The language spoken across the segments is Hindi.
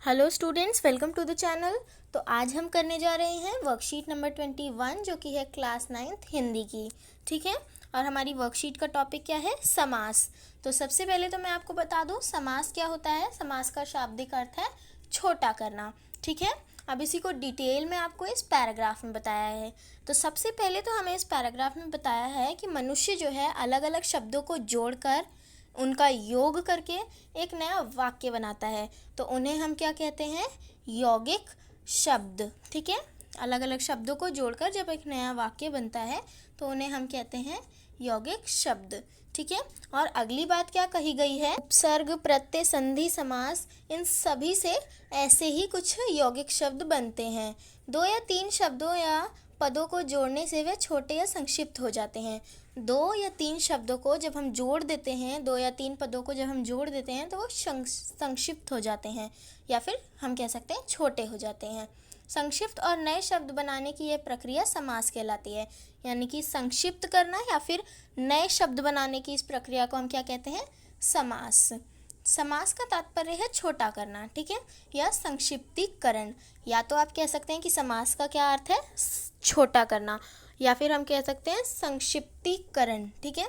Hello students, welcome to the channel. तो आज हम करने जा रहे हैं वर्कशीट नंबर 21 जो कि है क्लास 9th हिंदी की। ठीक है, और हमारी वर्कशीट का टॉपिक क्या है? समास। तो सबसे पहले तो मैं आपको बता दूं समास क्या होता है। समास का शाब्दिक अर्थ है छोटा करना। ठीक है, अब इसी को डिटेल में आपको इस पैराग्राफ में बताया है। तो सबसे पहले तो हमें इस पैराग्राफ में बताया है कि मनुष्य जो है अलग अलग शब्दों को जोड़कर उनका योग करके एक नया वाक्य बनाता है। तो उन्हें हम क्या कहते हैं? यौगिक शब्द। ठीक है, अलग अलग शब्दों को जोड़कर जब एक नया वाक्य बनता है तो उन्हें हम कहते हैं यौगिक शब्द। ठीक है, और अगली बात क्या कही गई है? उपसर्ग, प्रत्यय, संधि, समास, इन सभी से ऐसे ही कुछ यौगिक शब्द बनते हैं। 2 या 3 शब्दों या पदों को जोड़ने से वे छोटे या संक्षिप्त हो जाते हैं। 2 या 3 शब्दों को जब हम जोड़ देते हैं, 2 या 3 पदों को जब हम जोड़ देते हैं तो वो संक्षिप्त हो जाते हैं, या फिर हम कह सकते हैं छोटे हो जाते हैं। संक्षिप्त और नए शब्द बनाने की यह प्रक्रिया समास कहलाती है। यानी कि संक्षिप्त करना या फिर नए शब्द बनाने की इस प्रक्रिया को हम क्या कहते हैं? समास। समास का तात्पर्य है छोटा करना। ठीक है, या संक्षिप्तीकरण। या तो आप कह सकते हैं कि समास का क्या अर्थ है? छोटा करना, या फिर हम कह सकते हैं संक्षिप्तीकरण। ठीक है,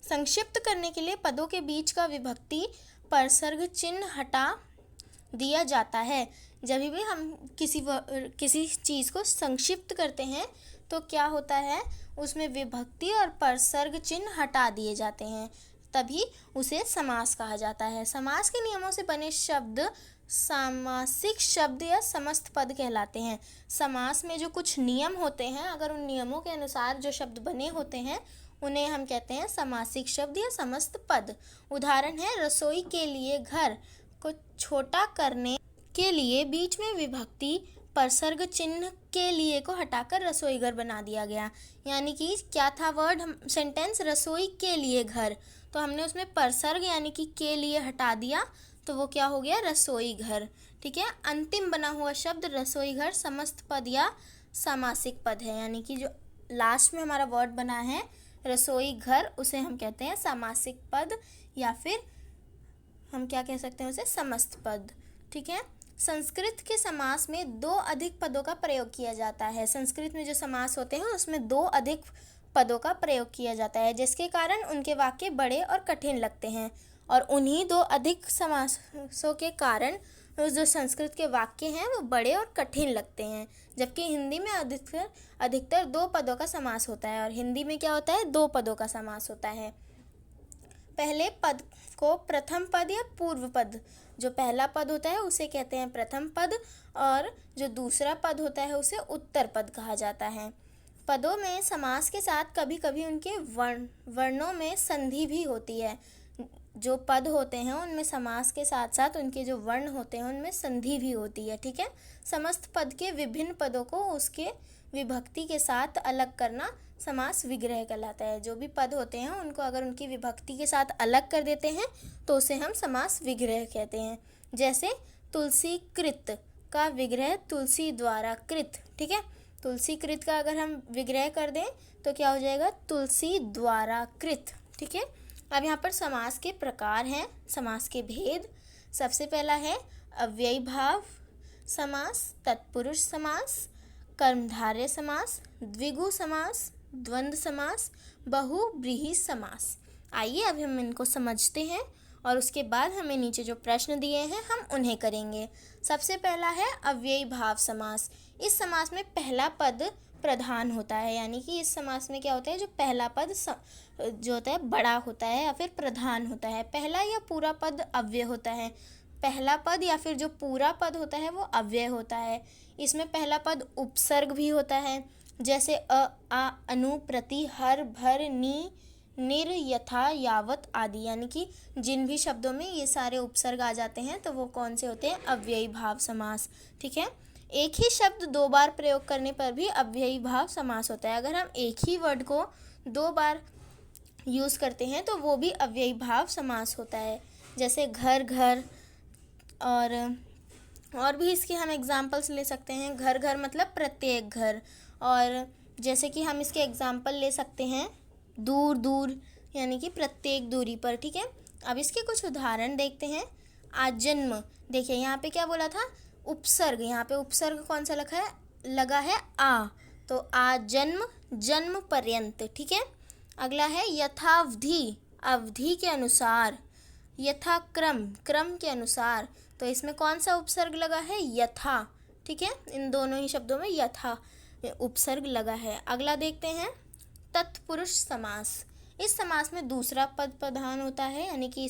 संक्षिप्त करने के लिए पदों के बीच का विभक्ति परसर्ग चिन्ह हटा दिया जाता है। जब भी हम किसी चीज़ को संक्षिप्त करते हैं तो क्या होता है? उसमें विभक्ति और परसर्ग चिन्ह हटा दिए जाते हैं, तभी उसे समास कहा जाता है। समास के नियमों से बने शब्द सामासिक शब्द या समस्त पद कहलाते हैं। समास में जो कुछ नियम होते हैं, अगर उन नियमों के अनुसार जो शब्द बने होते हैं उन्हें हम कहते हैं समासिक शब्द या समस्त पद। उदाहरण है, रसोई के लिए घर को छोटा करने के लिए बीच में विभक्ति परसर्ग चिन्ह के लिए को हटाकर रसोई घर बना दिया गया। यानी कि क्या था वर्ड सेंटेंस? रसोई के लिए घर, तो हमने उसमें परसर्ग यानी कि के लिए हटा दिया तो वो क्या हो गया? रसोई घर। ठीक है, अंतिम बना हुआ शब्द रसोई घर समस्त पद या सामासिक पद है। यानी कि जो लास्ट में हमारा वर्ड बना है रसोई घर, उसे हम कहते हैं सामासिक पद, या फिर हम क्या कह सकते हैं उसे? समस्त पद। ठीक है, संस्कृत के समास में 2 अधिक पदों का प्रयोग किया जाता है। संस्कृत में जो समास होते हैं उसमें 2 अधिक पदों का प्रयोग किया जाता है, जिसके कारण उनके वाक्य बड़े और कठिन लगते हैं। और उन्हीं 2 अधिक समासों के कारण जो संस्कृत के वाक्य हैं वो बड़े और कठिन लगते हैं। जबकि हिंदी में अधिकतर 2 पदों का समास होता है, और हिंदी में क्या होता है? 2 पदों का समास होता है। पहले पद को प्रथम पद या पूर्व पद, जो पहला पद होता है उसे कहते हैं प्रथम पद, और जो दूसरा पद होता है उसे उत्तर पद कहा जाता है। पदों में समास के साथ कभी कभी उनके वर्णों में संधि भी होती है। जो पद होते हैं उनमें समास के साथ साथ उनके जो वर्ण होते हैं उनमें संधि भी होती है। ठीक है, समस्त पद के विभिन्न पदों को उसके विभक्ति के साथ अलग करना समास विग्रह कहलाता है। जो भी पद होते हैं उनको अगर उनकी विभक्ति के साथ अलग कर देते हैं तो उसे हम समास विग्रह कहते हैं। जैसे तुलसी कृत का विग्रह तुलसी द्वारा कृत। ठीक है, तुलसी कृत का अगर हम विग्रह कर दें तो क्या हो जाएगा? तुलसी द्वारा कृत। ठीक है, अब यहाँ पर समास के प्रकार हैं, समास के भेद। सबसे पहला है अव्ययी भाव समास, तत्पुरुष समास, कर्मधारय समास, द्विगु समास, द्वंद्व समास, बहुव्रीहि समास। आइए अब हम इनको समझते हैं और उसके बाद हमें नीचे जो प्रश्न दिए हैं हम उन्हें करेंगे। सबसे पहला है अव्ययी भाव समास। इस समास में पहला पद प्रधान होता है। यानी कि इस समास में क्या होता है? जो पहला पद जो होता है बड़ा होता है या फिर प्रधान होता है। पहला या पूरा पद अव्यय होता है। पहला पद या फिर जो पूरा पद होता है वो अव्यय होता है। इसमें पहला पद उपसर्ग भी होता है, जैसे अ, आ, अनु, प्रति, हर, भर, नी, निर, यथा, यावत आदि। यानी कि जिन भी शब्दों में ये सारे उपसर्ग आ जाते हैं तो वो कौन से होते हैं? अव्ययी भाव समास। ठीक है, एक ही शब्द 2 बार प्रयोग करने पर भी अव्ययी भाव समास होता है। अगर हम एक ही वर्ड को 2 बार यूज़ करते हैं तो वो भी अव्ययी भाव समास होता है। जैसे घर, घर, और भी इसके हम एग्जाम्पल्स ले सकते हैं। घर घर मतलब प्रत्येक घर। और जैसे कि हम इसके एग्जाम्पल ले सकते हैं दूर दूर, यानी कि प्रत्येक दूरी पर। ठीक है, अब इसके कुछ उदाहरण देखते हैं। आजन्म। देखिए यहाँ पे क्या बोला था, उपसर्ग, यहाँ पे उपसर्ग कौन सा लगा है आ, तो आजन्म, जन्म पर्यंत। ठीक है। अगला है यथावधि, अवधि के अनुसार। यथाक्रम, क्रम के अनुसार। तो इसमें कौन सा उपसर्ग लगा है, यथा। ठीक है, इन दोनों ही शब्दों में यथा उपसर्ग लगा है। अगला देखते हैं तत्पुरुष समास। इस समास में दूसरा पद प्रधान होता है, यानी कि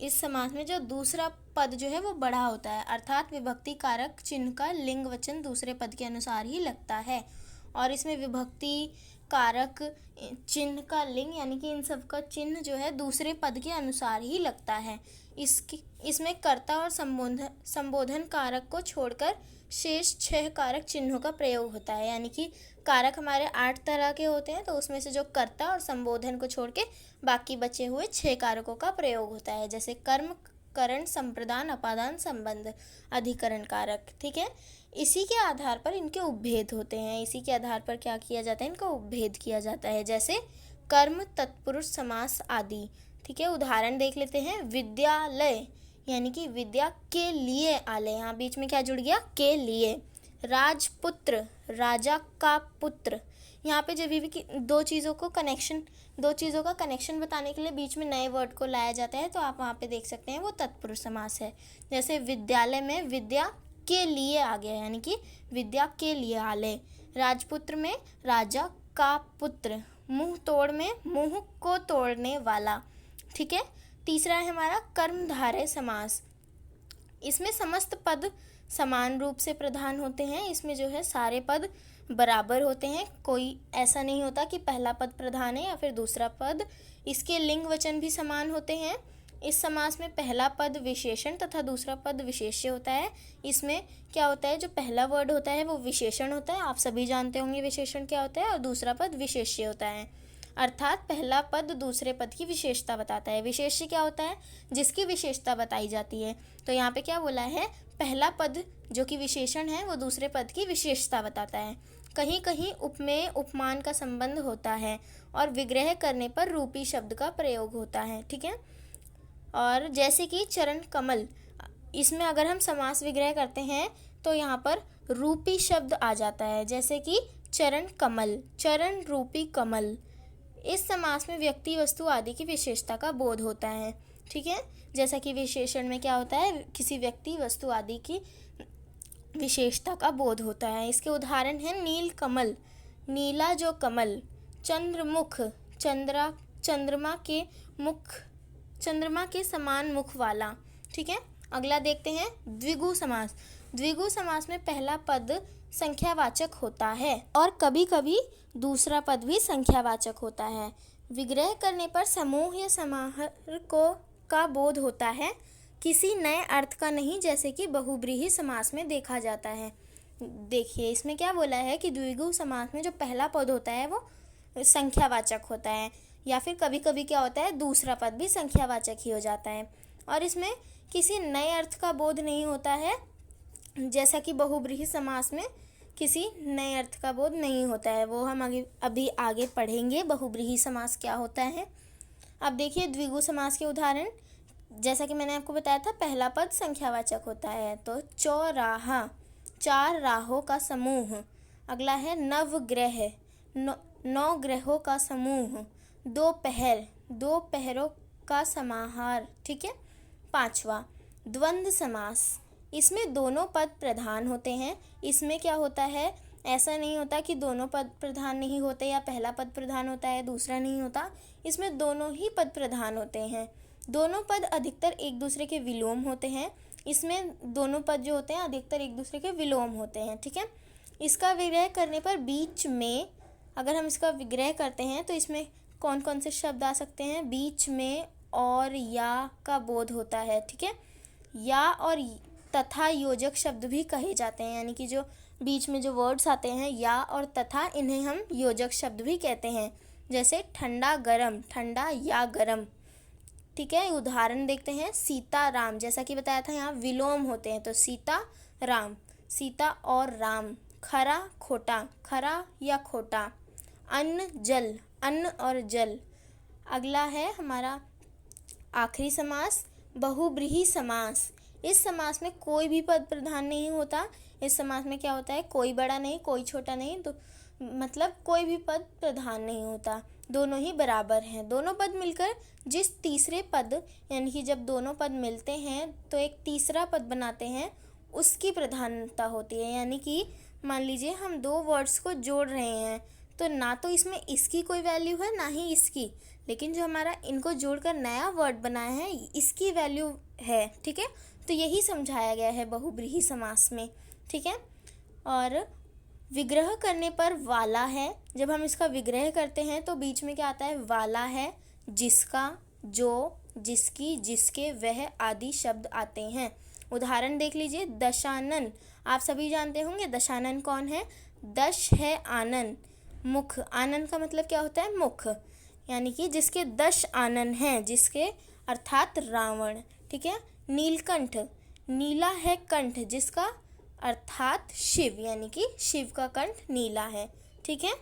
इस समास में जो दूसरा पद जो है वो बड़ा होता है, अर्थात विभक्ति कारक चिन्ह का लिंग वचन दूसरे पद के अनुसार ही लगता है। और इसमें विभक्ति कारक चिन्ह का लिंग, यानी कि इन सब का चिन्ह जो है दूसरे पद के अनुसार ही लगता है। इसमें कर्ता और संबोधन कारक को छोड़कर शेष 6 कारक चिन्हों का प्रयोग होता है, यानी कि कारक हमारे 8 तरह के होते हैं, तो उसमें से जो कर्ता और संबोधन को छोड़ के बाकी बचे हुए 6 कारकों का प्रयोग होता है, जैसे कर्म, करण, संप्रदान, अपादान, संबंध, अधिकरण कारक। ठीक है। इसी के आधार पर इनके उपभेद होते हैं। इसी के आधार पर क्या किया जाता है, इनका उपभेद किया जाता है, जैसे कर्म, तत्पुरुष समास आदि। ठीक है। उदाहरण देख लेते हैं। विद्यालय, यानी कि विद्या के लिए आलय, यहाँ बीच में क्या जुड़ गया, के लिए। राजपुत्र, राजा का पुत्र। यहाँ पे जब भी दो चीज़ों का कनेक्शन बताने के लिए बीच में नए वर्ड को लाया जाता है, तो आप वहाँ पे देख सकते हैं वो तत्पुरुष समास है। जैसे विद्यालय में विद्या के लिए आ गया, यानी कि विद्या के लिए आलय। राजपुत्र में राजा का पुत्र। मुंह तोड़ में मुंह को तोड़ने वाला। ठीक है। तीसरा है हमारा कर्मधारय समास। इसमें समस्त पद समान रूप से प्रधान होते हैं। इसमें जो है सारे पद बराबर होते हैं, कोई ऐसा नहीं होता कि पहला पद प्रधान है या फिर दूसरा पद। इसके लिंग वचन भी समान होते हैं। इस समास में पहला पद विशेषण तथा दूसरा पद विशेष्य होता है। इसमें क्या होता है, जो पहला वर्ड होता है वो विशेषण होता है, आप सभी जानते होंगे विशेषण क्या होता है, और दूसरा पद विशेष्य होता है, अर्थात पहला पद दूसरे पद की विशेषता बताता है। विशेष्य क्या होता है, जिसकी विशेषता बताई जाती है। तो यहाँ पे क्या बोला है, पहला पद जो कि विशेषण है वो दूसरे पद की विशेषता बताता है। कहीं कहीं उपमेय उपमान का संबंध होता है और विग्रह करने पर रूपी शब्द का प्रयोग होता है। ठीक है। और जैसे कि चरण कमल, इसमें अगर हम समास विग्रह करते हैं तो यहाँ पर रूपी शब्द आ जाता है, जैसे कि चरण कमल, चरण रूपी कमल। इस समास में व्यक्ति, वस्तु आदि की विशेषता का बोध होता है। ठीक है। जैसा कि विशेषण में क्या होता है, किसी व्यक्ति, वस्तु आदि की विशेषता का बोध होता है। इसके उदाहरण हैं नील कमल, नीला जो कमल। चंद्रमुख, चंद्रमा के समान मुख वाला। ठीक है। अगला देखते हैं द्विगु समास। द्विगु समास में पहला पद संख्यावाचक होता है और कभी कभी दूसरा पद भी संख्यावाचक होता है। विग्रह करने पर समूह या समाहार का बोध होता है, किसी नए अर्थ का नहीं, जैसे कि बहुब्रीहि समास में देखा जाता है। देखिए इसमें क्या बोला है कि द्विगु समास में जो पहला पद होता है वो संख्यावाचक होता है, या फिर कभी कभी क्या होता है दूसरा पद भी संख्यावाचक ही हो जाता है, और इसमें किसी नए अर्थ का बोध नहीं होता है, जैसा कि बहुब्रीहि समास में किसी नए अर्थ का बोध नहीं होता है। वो हम अभी आगे पढ़ेंगे बहुब्रीहि समास क्या होता है। अब देखिए द्विगु समास के उदाहरण। जैसा कि मैंने आपको बताया था पहला पद संख्यावाचक होता है, तो चौराहा, 4 राहों का समूह। अगला है नवग्रह, 9 ग्रहों का समूह। दोपहर, 2 पहरों का समाहार। ठीक है। 5वां द्वंद्व समास। इसमें दोनों पद प्रधान होते हैं। इसमें क्या होता है, ऐसा नहीं होता कि दोनों पद प्रधान नहीं होते या पहला पद प्रधान होता है दूसरा नहीं होता। इसमें दोनों ही पद प्रधान होते हैं। दोनों पद अधिकतर एक दूसरे के विलोम होते हैं। इसमें दोनों पद जो होते हैं अधिकतर एक दूसरे के विलोम होते हैं। ठीक है। इसका विग्रह करने पर बीच में, अगर हम इसका विग्रह करते हैं तो इसमें कौन कौन से शब्द आ सकते हैं, बीच में और या का बोध होता है। ठीक है। या और तथा योजक शब्द भी कहे जाते हैं, यानी कि जो बीच में जो वर्ड्स आते हैं या और तथा, इन्हें हम योजक शब्द भी कहते हैं, जैसे ठंडा गरम, ठंडा या गरम। ठीक है। उदाहरण देखते हैं सीता राम, जैसा कि बताया था यहाँ विलोम होते हैं, तो सीता राम, सीता और राम। खरा खोटा, खरा या खोटा। अन्न जल, अन्न और जल। अगला है हमारा आखिरी समास बहुब्रीहि समास। इस समास में कोई भी पद प्रधान नहीं होता। इस समास में क्या होता है, कोई बड़ा नहीं कोई छोटा नहीं, तो मतलब कोई भी पद प्रधान नहीं होता, दोनों ही बराबर हैं। दोनों पद मिलकर जिस तीसरे पद, यानी कि जब दोनों पद मिलते हैं तो एक तीसरा पद बनाते हैं, उसकी प्रधानता होती है। यानी कि मान लीजिए हम दो वर्ड्स को जोड़ रहे हैं, तो ना तो इसमें इसकी कोई वैल्यू है ना ही इसकी, लेकिन जो हमारा इनको जोड़कर नया वर्ड बनाया है इसकी वैल्यू है। ठीक है, तो यही समझाया गया है बहुब्रीहि समास में। ठीक है, और विग्रह करने पर वाला है। जब हम इसका विग्रह करते हैं तो बीच में क्या आता है, वाला है, जिसका, जो, जिसकी, जिसके, वह आदि शब्द आते हैं। उदाहरण देख लीजिए, दशानन। आप सभी जानते होंगे दशानन कौन है। दश है आनन, मुख, आनन का मतलब क्या होता है, मुख, यानी कि जिसके 10 आनन हैं, जिसके अर्थात रावण। ठीक है, नीलकंठ, नीला है कंठ, जिसका अर्थात शिव, यानी कि शिव का कंठ नीला है। ठीक है,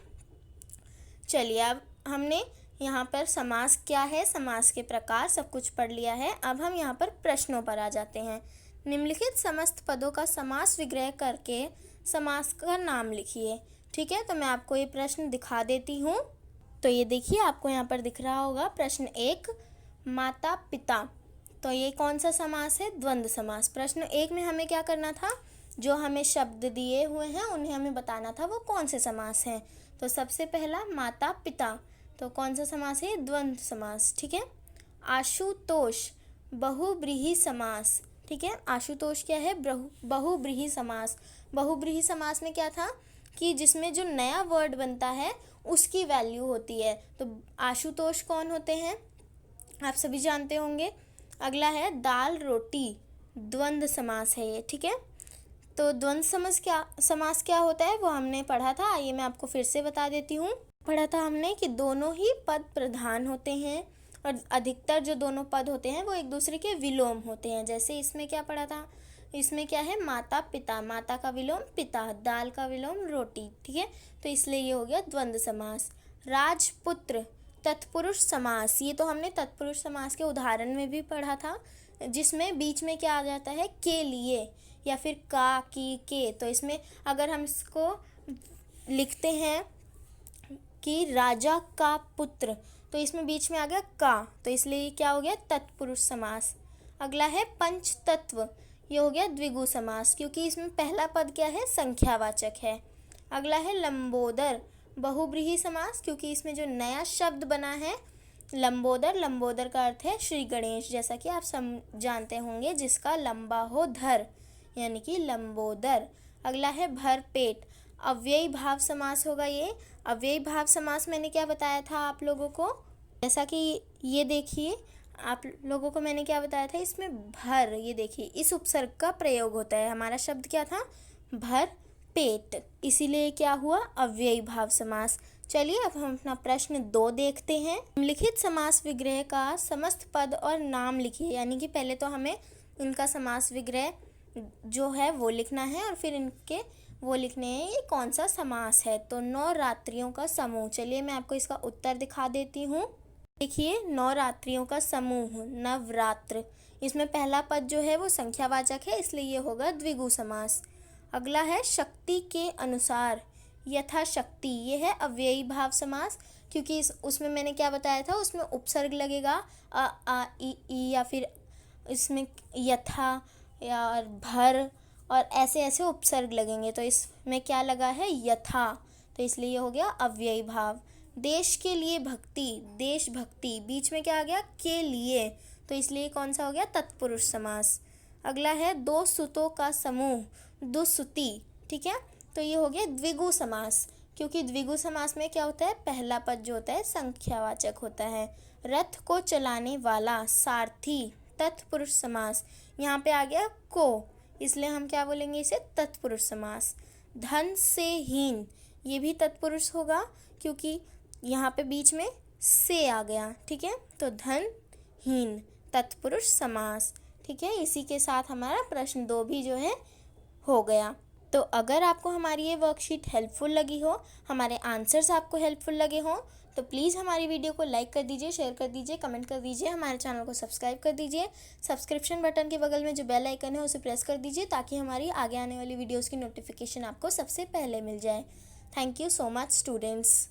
चलिए अब हमने यहाँ पर समास क्या है, समास के प्रकार सब कुछ पढ़ लिया है। अब हम यहाँ पर प्रश्नों पर आ जाते हैं। निम्नलिखित समस्त पदों का समास विग्रह करके समास का नाम लिखिए। ठीक है, तो मैं आपको ये प्रश्न दिखा देती हूँ। तो ये देखिए, आपको यहाँ पर दिख रहा होगा प्रश्न 1, माता पिता। तो ये कौन सा समास है, द्वंद्व समास। प्रश्न 1 में हमें क्या करना था, जो हमें शब्द दिए हुए हैं उन्हें हमें बताना था वो कौन से समास हैं। तो सबसे पहला माता पिता, तो कौन सा समास है, द्वंद्व समास। ठीक है, आशुतोष, बहुब्रीहि समास। ठीक है, आशुतोष क्या है, बहुब्रीहि समास। बहुब्रीहि समास में क्या था कि जिसमें जो नया वर्ड बनता है उसकी वैल्यू होती है। तो आशुतोष कौन होते हैं, आप सभी जानते होंगे। अगला है दाल रोटी, द्वंद्व समास है ये। ठीक है, तो द्वंद्व समास क्या होता है वो हमने पढ़ा था। आइए मैं आपको फिर से बता देती हूँ। पढ़ा था हमने कि दोनों ही पद प्रधान होते हैं और अधिकतर जो दोनों पद होते हैं वो एक दूसरे के विलोम होते हैं। जैसे इसमें क्या पढ़ा था, इसमें क्या है, माता पिता, माता का विलोम पिता, दाल का विलोम रोटी। ठीक है, तो इसलिए ये हो गया द्वंद्व समास। राजपुत्र, तत्पुरुष समास। ये तो हमने तत्पुरुष समास के उदाहरण में भी पढ़ा था, जिसमें बीच में क्या आ जाता है, के लिए या फिर का, की, के। तो इसमें अगर हम इसको लिखते हैं कि राजा का पुत्र, तो इसमें बीच में आ गया का, तो इसलिए क्या हो गया, तत्पुरुष समास। अगला है पंच तत्व, ये हो गया द्विगु समास, क्योंकि इसमें पहला पद क्या है, संख्यावाचक है। अगला है लंबोदर, बहुब्रीहि समास, क्योंकि इसमें जो नया शब्द बना है लंबोदर, लंबोदर का अर्थ है श्री गणेश, जैसा कि आप जानते होंगे, जिसका लंबा हो धर, यानी कि लंबोदर। अगला है भरपेट, अव्ययी भाव समास होगा ये। अव्ययी भाव समास मैंने क्या बताया था आप लोगों को, जैसा कि ये देखिए आप लोगों को मैंने क्या बताया था, इसमें भर, ये देखिए इस उपसर्ग का प्रयोग होता है। हमारा शब्द क्या था, भर पेट, इसीलिए क्या हुआ, अव्ययी भाव समास। चलिए अब हम अपना प्रश्न 2 देखते हैं। निम्नलिखित समास विग्रह का समस्त पद और नाम लिखिए। यानी कि पहले तो हमें इनका समास विग्रह जो है वो लिखना है और फिर इनके वो लिखने हैं ये कौन सा समास है। तो नवरात्रियों का समूह, चलिए मैं आपको इसका उत्तर दिखा देती हूँ। देखिए, नवरात्रियों का समूह, नवरात्र, इसमें पहला पद जो है वो संख्यावाचक है, इसलिए ये होगा द्विगु समास। अगला है शक्ति के अनुसार, यथाशक्ति, ये है अव्ययी भाव समास, क्योंकि उसमें मैंने क्या बताया था, उसमें उपसर्ग लगेगा अ, आ, ई, या फिर इसमें यथा या भर और ऐसे ऐसे उपसर्ग लगेंगे, तो इसमें क्या लगा है, यथा, तो इसलिए ये हो गया अव्ययी भाव। देश के लिए भक्ति, देशभक्ति, बीच में क्या आ गया, के लिए, तो इसलिए कौन सा हो गया, तत्पुरुष समास। अगला है दो सुतों का समूह, दुसुति, ठीक है, तो ये हो गया द्विगु समास, क्योंकि द्विगु समास में क्या होता है, पहला पद जो होता है संख्यावाचक होता है। रथ को चलाने वाला, सारथी, तत्पुरुष समास, यहाँ पे आ गया को, इसलिए हम क्या बोलेंगे इसे, तत्पुरुष समास। धन से हीन, ये भी तत्पुरुष होगा, क्योंकि यहाँ पे बीच में से आ गया, ठीक है, तो धन हीन, तत्पुरुष समास। ठीक है, इसी के साथ हमारा प्रश्न 2 भी जो है हो गया। तो अगर आपको हमारी ये वर्कशीट हेल्पफुल लगी हो, हमारे आंसर्स आपको हेल्पफुल लगे हों, तो प्लीज़ हमारी वीडियो को लाइक कर दीजिए, शेयर कर दीजिए, कमेंट कर दीजिए, हमारे चैनल को सब्सक्राइब कर दीजिए। सब्सक्रिप्शन बटन के बगल में जो बेल आइकन है उसे प्रेस कर दीजिए ताकि हमारी आगे आने वाली वीडियोज़ की नोटिफिकेशन आपको सबसे पहले मिल जाए। Thank you so much students.